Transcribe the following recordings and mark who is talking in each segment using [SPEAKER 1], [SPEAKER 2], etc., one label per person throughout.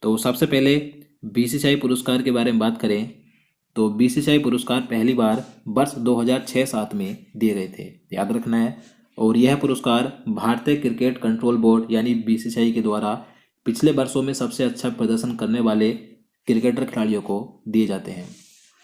[SPEAKER 1] तो सबसे पहले बीसीसीआई पुरस्कार के बारे में बात करें तो बीसीसीआई पुरस्कार पहली बार वर्ष 2006-7 में दिए गए थे, याद रखना है। और यह पुरस्कार भारतीय क्रिकेट कंट्रोल बोर्ड यानी बीसीसीआई के द्वारा पिछले वर्षों में सबसे अच्छा प्रदर्शन करने वाले क्रिकेटर खिलाड़ियों को दिए जाते हैं।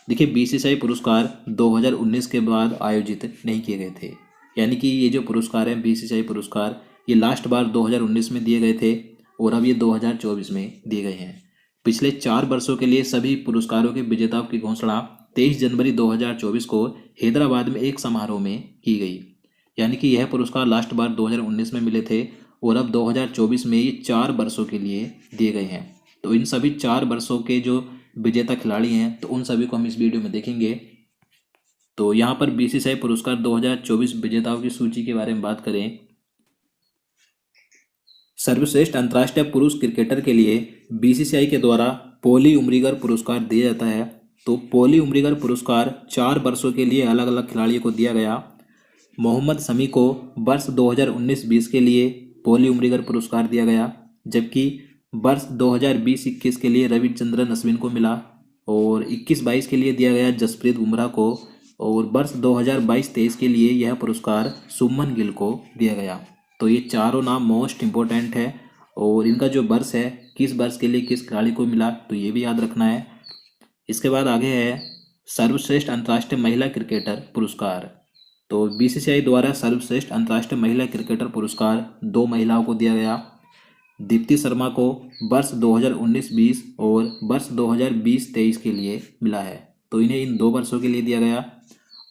[SPEAKER 1] देखिए, बीसीसीआई पुरस्कार 2019 के बाद आयोजित नहीं किए गए थे, यानी कि ये जो पुरस्कार हैं बीसीसीआई पुरस्कार ये लास्ट बार 2019 में दिए गए थे और अब ये 2024 में दिए गए हैं। पिछले 4 वर्षों के लिए सभी पुरस्कारों के विजेताओं की घोषणा 23 जनवरी 2024 को हैदराबाद में एक समारोह में की गई, यानी कि यह पुरस्कार लास्ट बार 2019 में मिले थे और अब 2024 में ये 4 वर्षों के लिए दिए गए हैं। तो इन सभी 4 वर्षों के जो विजेता खिलाड़ी हैं तो उन सभी को हम इस वीडियो में देखेंगे। तो यहाँ पर बीसीसीआई पुरस्कार 2024 विजेताओं की सूची के बारे में बात करें। सर्वश्रेष्ठ अंतर्राष्ट्रीय पुरुष क्रिकेटर के लिए बीसीसीआई के द्वारा पॉली उमरीगर पुरस्कार दिया जाता है। तो पॉली उमरीगर पुरस्कार 4 वर्षों के लिए अलग अलग खिलाड़ियों को दिया गया। मोहम्मद शमी को वर्ष 2019-20 के लिए पॉली उमरीगर पुरस्कार दिया गया, जबकि वर्ष 2020-21 के लिए रविचंद्रन अश्विन को मिला और 21-22 के लिए दिया गया जसप्रीत बुमराह को, और वर्ष 2022-23 के लिए यह पुरस्कार शुभमन गिल को दिया गया। तो ये चारों नाम मोस्ट इम्पोर्टेंट है और इनका जो वर्ष है किस वर्ष के लिए किस खिलाड़ी को मिला तो ये भी याद रखना है। इसके बाद आगे है सर्वश्रेष्ठ अंतर्राष्ट्रीय महिला क्रिकेटर पुरस्कार। तो बीसीसीआई द्वारा सर्वश्रेष्ठ अंतर्राष्ट्रीय महिला क्रिकेटर पुरस्कार 2 महिलाओं को दिया गया। दीप्ति शर्मा को वर्ष 2019-20 और वर्ष 2020-23 के लिए मिला है, तो इन्हें इन 2 वर्षों के लिए दिया गया।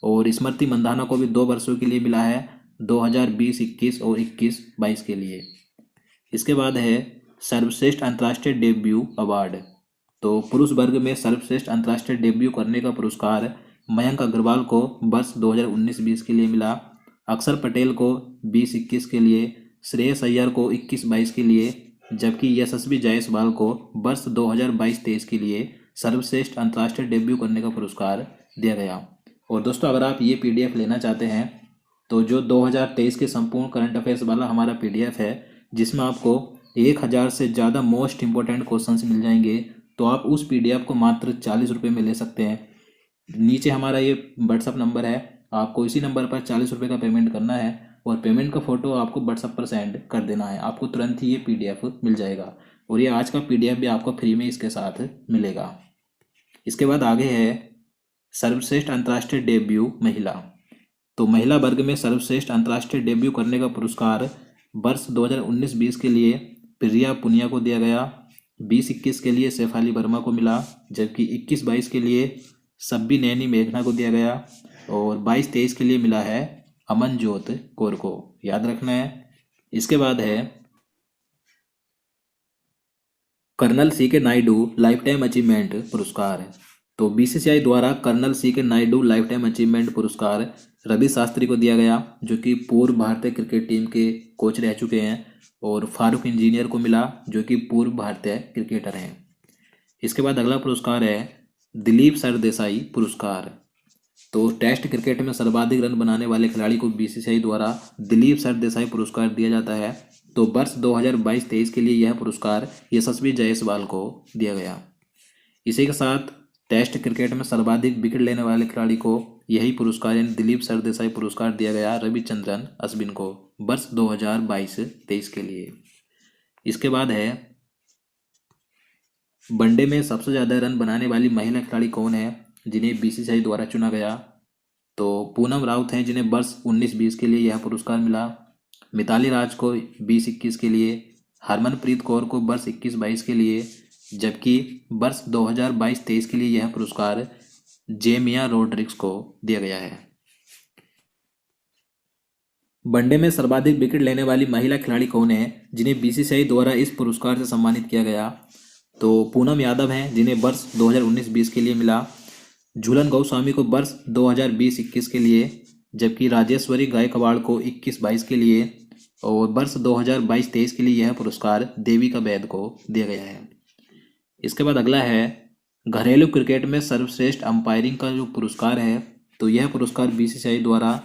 [SPEAKER 1] और स्मृति मंधाना को भी 2 वर्षों के लिए मिला है, 2020-21 और 21-22 के लिए। इसके बाद है सर्वश्रेष्ठ अंतर्राष्ट्रीय डेब्यू अवार्ड। तो पुरुष वर्ग में सर्वश्रेष्ठ अंतर्राष्ट्रीय डेब्यू करने का पुरस्कार मयंक अग्रवाल को वर्ष 2019-20 के लिए मिला, अक्षर पटेल को 20-21 के लिए, श्रेयस अय्यर को 21-22 के लिए, जबकि यशस्वी जायसवाल को वर्ष 2022-23 के लिए सर्वश्रेष्ठ अंतर्राष्ट्रीय डेब्यू करने का पुरस्कार दिया गया। और दोस्तों, अगर आप ये पीडीएफ लेना चाहते हैं तो जो 2023 के संपूर्ण करंट अफेयर्स वाला हमारा पीडीएफ है जिसमें आपको 1000 से ज़्यादा मोस्ट इंपॉर्टेंट क्वेश्चंस मिल जाएंगे, तो आप उस पीडीएफ को मात्र 40 रुपये में ले सकते हैं। नीचे हमारा ये व्हाट्सअप नंबर है, आपको इसी नंबर पर 40 रुपये का पेमेंट करना है और पेमेंट का फ़ोटो आपको व्हाट्सअप पर सेंड कर देना है। आपको तुरंत ही ये पीडीएफ मिल जाएगा और ये आज का पीडीएफ भी आपको फ्री में इसके साथ मिलेगा। इसके बाद आगे है सर्वश्रेष्ठ अंतर्राष्ट्रीय डेब्यू महिला। तो महिला वर्ग में सर्वश्रेष्ठ अंतर्राष्ट्रीय डेब्यू करने का पुरस्कार वर्ष 2019-20 के लिए प्रिया पुनिया को दिया गया, 20-21 के लिए शेफाली वर्मा को मिला, जबकि 21-22 के लिए सब्बी नैनी मेघना को दिया गया और 22-23 के लिए मिला है अमनजोत कौर को, याद रखना है। इसके बाद है कर्नल सी के नायडू लाइफ टाइम अचीवमेंट पुरस्कार। तो बीसीसीआई द्वारा कर्नल सी के नायडू लाइफ टाइम अचीवमेंट पुरस्कार रवि शास्त्री को दिया गया, जो कि पूर्व भारतीय क्रिकेट टीम के कोच रह चुके हैं, और फारूक इंजीनियर को मिला जो कि पूर्व भारतीय क्रिकेटर हैं। इसके बाद अगला पुरस्कार है दिलीप सरदेसाई पुरस्कार। तो टेस्ट क्रिकेट में सर्वाधिक रन बनाने वाले खिलाड़ी को बीसीसीआई द्वारा दिलीप सरदेसाई पुरस्कार दिया जाता है। तो वर्ष 2022-23 के लिए यह पुरस्कार यशस्वी जायसवाल को दिया गया। इसी के साथ टेस्ट क्रिकेट में सर्वाधिक विकेट लेने वाले खिलाड़ी को यही पुरस्कार यानी दिलीप सरदेसाई पुरस्कार दिया गया रविचंद्रन अश्विन को वर्ष 2022-23 के लिए। इसके बाद है वनडे में सबसे ज़्यादा रन बनाने वाली महिला खिलाड़ी कौन है जिन्हें बीसीसीआई द्वारा चुना गया। तो पूनम राउत हैं जिन्हें वर्ष 19-20 के लिए यह पुरस्कार मिला, मिताली राज को 20-21 के लिए, हरमनप्रीत कौर को वर्ष 21-22 के लिए, जबकि वर्ष 2022-23 के लिए यह पुरस्कार जेमिया रोड्रिग्स को दिया गया है। वनडे में सर्वाधिक विकेट लेने वाली महिला खिलाड़ी कौन है जिन्हें बीसीसीआई द्वारा इस पुरस्कार से सम्मानित किया गया। तो पूनम यादव हैं जिन्हें वर्ष 2019-20 के लिए मिला, झूलन गोस्वामी को वर्ष 2020-21 के लिए, जबकि राजेश्वरी गायकवाड़ को 21-22 के लिए, और वर्ष 2022-23 के लिए यह पुरस्कार देविका वैद को दिया गया है। इसके बाद अगला है घरेलू क्रिकेट में सर्वश्रेष्ठ अंपायरिंग का जो पुरस्कार है, तो यह पुरस्कार बीसीसीआई द्वारा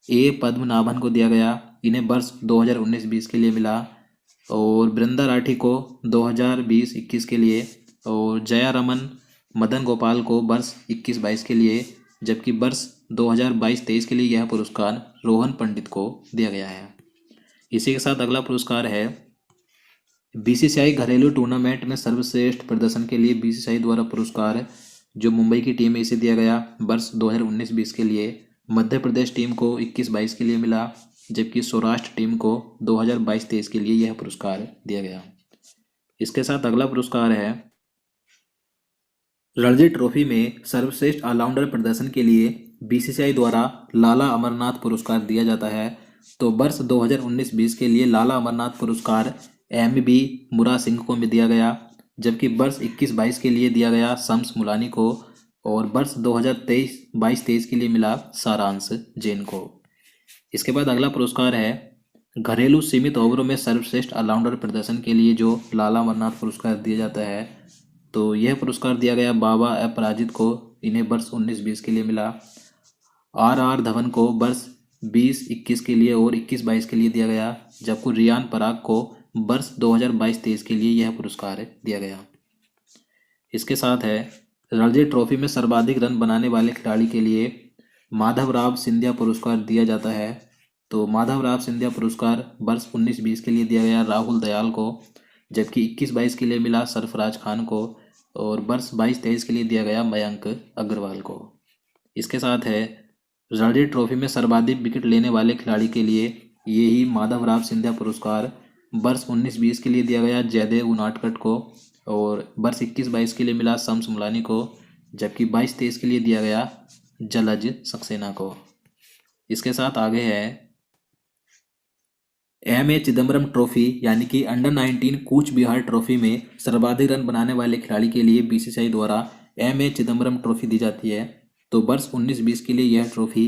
[SPEAKER 1] ए पद्मनाभन को दिया गया। इन्हें वर्ष 2019-20 के लिए मिला। और बृंदा राठी को 2020-21 के लिए, और जया रमन मदन गोपाल को वर्ष 21-22 के लिए, जबकि वर्ष 2022-23 के लिए यह पुरस्कार रोहन पंडित को दिया गया है। इसी के साथ अगला पुरस्कार है बीसीसीआई घरेलू टूर्नामेंट में सर्वश्रेष्ठ प्रदर्शन के लिए बीसीसीआई द्वारा पुरस्कार जो मुंबई की टीम है इसे दिया गया वर्ष 2019-20 के लिए। मध्य प्रदेश टीम को 21-22 के लिए मिला, जबकि सौराष्ट्र टीम को 2022-23 के लिए यह पुरस्कार दिया गया। इसके साथ अगला पुरस्कार है रणजी ट्रॉफी में सर्वश्रेष्ठ ऑलराउंडर प्रदर्शन के लिए बीसीसीआई द्वारा लाला अमरनाथ पुरस्कार दिया जाता है। तो वर्ष 2019-20 के लिए लाला अमरनाथ पुरस्कार एमबी मुरा सिंह को भी दिया गया, जबकि वर्ष 21-22 के लिए दिया गया शम्स मुलानी को, और वर्ष 2022-23 के लिए मिला सारांश जैन को। इसके बाद अगला पुरस्कार है घरेलू सीमित ओवरों में सर्वश्रेष्ठ ऑलराउंडर प्रदर्शन के लिए जो लाला अमरनाथ पुरस्कार दिया जाता है। तो यह पुरस्कार दिया गया बाबा अपराजित को, इन्हें वर्ष 19-20 के लिए मिला। आर धवन को वर्ष 20-21 के लिए और 21-22 के लिए दिया गया, जबकि रियान पराग को वर्ष 2022-23 के लिए यह पुरस्कार दिया गया। इसके साथ है रणजी ट्रॉफी में सर्वाधिक रन बनाने वाले खिलाड़ी के लिए माधवराव सिंधिया पुरस्कार दिया जाता है। तो माधवराव सिंधिया पुरस्कार वर्ष 19-20 के लिए दिया गया राहुल दयाल को, जबकि 21-22 के लिए मिला सरफराज खान को, और वर्ष 22-23 के लिए दिया गया मयंक अग्रवाल को। इसके साथ है रणजी ट्रॉफी में सर्वाधिक विकेट लेने वाले खिलाड़ी के लिए यही माधवराव सिंधिया पुरस्कार वर्ष 19-20 के लिए दिया गया जयदेव उनादकट को, और वर्ष 21-22 के लिए मिला शम्स मुलानी को, जबकि 22-23 के लिए दिया गया जलज सक्सेना को। इसके साथ आगे है एम.ए. चिदम्बरम ट्रॉफी यानी कि अंडर 19 कूच बिहार ट्रॉफी में सर्वाधिक रन बनाने वाले खिलाड़ी के लिए बीसीसीआई द्वारा एम.ए. चिदम्बरम ट्रॉफी दी जाती है। तो वर्ष 19-20 के लिए यह ट्रॉफी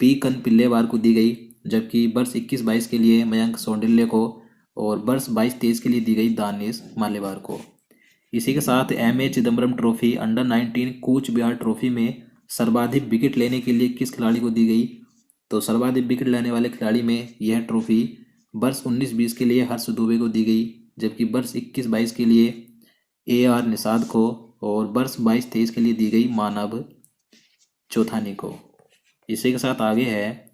[SPEAKER 1] पी कनपिल्लेवार को दी गई, जबकि वर्ष 21-22 के लिए मयंक सौंडिल्य को, और वर्ष 22-23 के लिए दी गई दानिश मालेवार को। इसी के साथ MA. Chidambaram trophy under 19 Cooch Behar trophy में सर्वाधिक विकेट लेने के लिए किस खिलाड़ी को दी गई। तो सर्वाधिक विकेट लेने वाले खिलाड़ी में यह ट्रॉफी वर्ष 19-20 के लिए हर्ष दुबे को दी गई, जबकि वर्ष 21-22 के लिए ए.आर. निषाद को, और वर्ष 22-23 के लिए दी गई मानव चौथानी को। इसी के साथ आगे है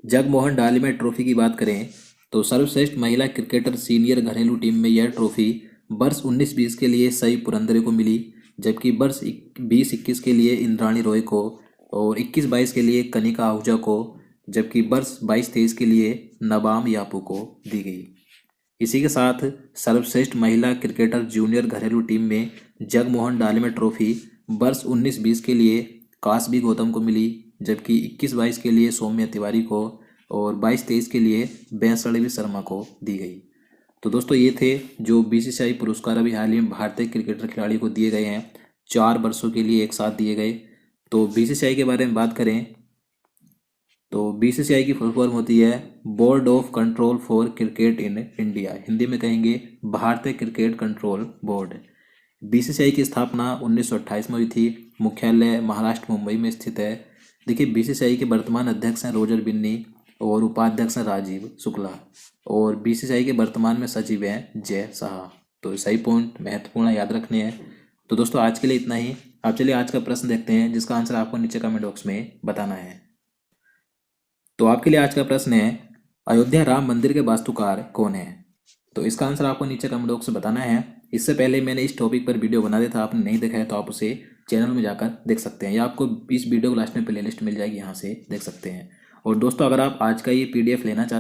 [SPEAKER 1] जगमोहन डालमिया ट्रॉफी की बात करें तो सर्वश्रेष्ठ महिला क्रिकेटर सीनियर घरेलू टीम में यह ट्रॉफी वर्ष 19-20 के लिए सई पुरंदरे को मिली, जबकि वर्ष 20-21 के लिए इंद्राणी रॉय को, और 21-22 के लिए कनिका आहूजा को, जबकि वर्ष 22-23 के लिए नबाम यापू को दी गई। इसी के साथ सर्वश्रेष्ठ महिला क्रिकेटर जूनियर घरेलू टीम में जगमोहन डालमिया ट्रॉफी वर्ष 19-20 के लिए कासबी गौतम को मिली, जबकि 21-22 के लिए सौम्या तिवारी को, और 22-23 के लिए बैसड़वी शर्मा को दी गई। तो दोस्तों ये थे जो बीसीसीआई पुरस्कार अभी हाल ही में भारतीय क्रिकेटर खिलाड़ी को दिए गए हैं, 4 वर्षों के लिए एक साथ दिए गए। तो बीसीसीआई के बारे में बात करें तो बीसीसीआई की फुल फॉर्म होती है board of control for cricket in India, Hindi में कहेंगे भारतीय क्रिकेट कंट्रोल बोर्ड। बीसीसीआई की स्थापना 1928 में हुई थी, मुख्यालय महाराष्ट्र मुंबई में स्थित है। देखिए बीसीसीआई के वर्तमान अध्यक्ष हैं रोजर बिन्नी, और उपाध्यक्ष हैं राजीव शुक्ला, और बीसीसीआई के वर्तमान में सचिव हैं जय शाह। तो सही पॉइंट महत्वपूर्ण याद रखने हैं। तो दोस्तों आज के लिए इतना ही। आप चलिए आज का प्रश्न देखते हैं, जिसका आंसर आपको नीचे कमेंट बॉक्स में बताना है। तो आपके लिए आज का प्रश्न है अयोध्या राम मंदिर के वास्तुकार कौन है। तो इसका आंसर आपको नीचे कमेंट बॉक्स में बताना है। इससे पहले मैंने इस टॉपिक पर वीडियो बना दिया था, आपने नहीं देखा है तो आप उसे चैनल में जाकर देख सकते हैं, या आपको इस वीडियो को लास्ट में प्लेलिस्ट मिल जाएगी, यहाँ से देख सकते हैं। और दोस्तों अगर आप आज का ये PDF लेना चाहते हैं